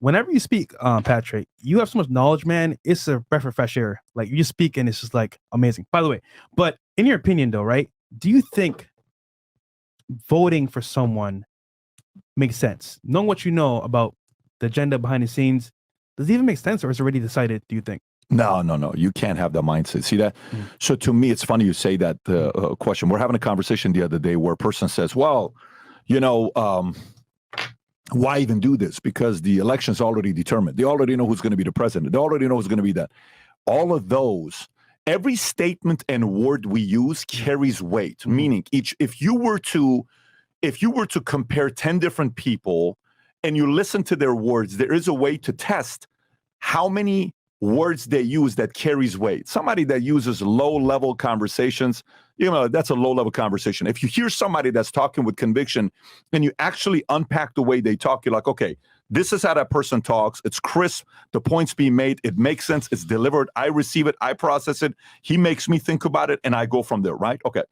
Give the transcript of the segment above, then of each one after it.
whenever you speak, Patrick, you have so much knowledge, man. It's a breath of fresh air. Like you just speak and it's just like amazing. By the way, but in your opinion though, right? Do you think voting for someone makes sense? Knowing what you know about the agenda behind the scenes, does it even make sense or is it already decided, do you think? No. You can't have that mindset. See that? So to me, it's funny you say that question. We're having a conversation the other day where a person says, well, why even do this? Because the election's already determined. They already know who's going to be the president. They already know who's going to be that. All of those, every statement and word we use carries weight. Meaning, if you were to compare 10 different people and you listen to their words, there is a way to test how many words they use that carries weight. Somebody that uses low-level conversations, that's a low-level conversation. If you hear somebody that's talking with conviction and you actually unpack the way they talk, you're like, okay, this is how that person talks. It's crisp. The points being made. It makes sense. It's delivered. I receive it. I process it. He makes me think about it, and I go from there, right? Okay.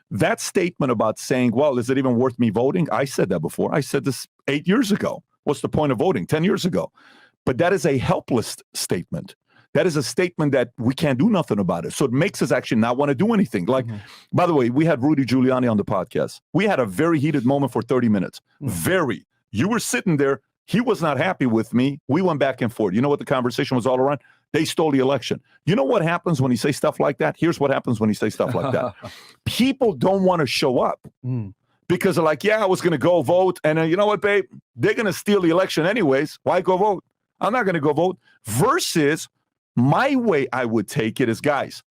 That statement about saying, well, is it even worth me voting? I said that before. I said this 8 years ago. What's the point of voting? 10 years ago. But that is a helpless statement. That is a statement that we can't do nothing about it. So it makes us actually not want to do anything. Like, by the way, we had Rudy Giuliani on the podcast. We had a very heated moment for 30 minutes. Very. You were sitting there. He was not happy with me. We went back and forth. You know what the conversation was all around? They stole the election. You know what happens when you say stuff like that? Here's what happens when you say stuff like that. People don't want to show up because they're like, yeah, I was going to go vote. And you know what, babe? They're going to steal the election anyways. Why go vote? I'm not going to go vote. Versus my way I would take it is, guys,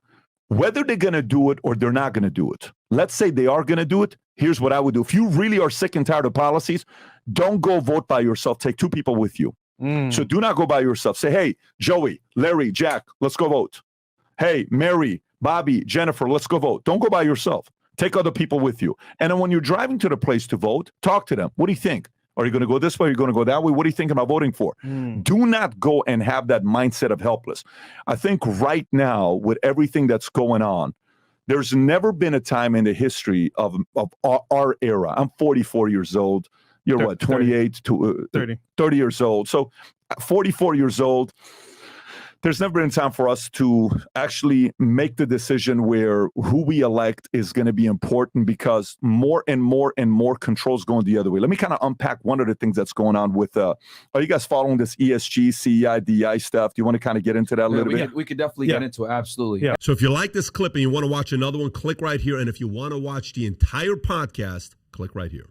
whether they're going to do it or they're not going to do it. Let's say they are going to do it. Here's what I would do. If you really are sick and tired of policies, don't go vote by yourself. Take 2 people with you. So do not go by yourself. Say, hey, Joey, Larry, Jack, let's go vote. Hey, Mary, Bobby, Jennifer, let's go vote. Don't go by yourself. Take other people with you. And then when you're driving to the place to vote, talk to them. What do you think? Are you going to go this way? Are you going to go that way? What are you thinking about voting for? Do not go and have that mindset of helpless. I think right now, with everything that's going on, there's never been a time in the history of our era. I'm 44 years old. You're what, 28 to 30 years old. So 44 years old. There's never been a time for us to actually make the decision where who we elect is going to be important because more and more and more controls going the other way. Let me kind of unpack one of the things that's going on with, are you guys following this ESG, CEI, DEI stuff? Do you want to kind of get into that a little bit? We could definitely get into it. Absolutely. Yeah. So if you like this clip and you want to watch another one, click right here. And if you want to watch the entire podcast, click right here.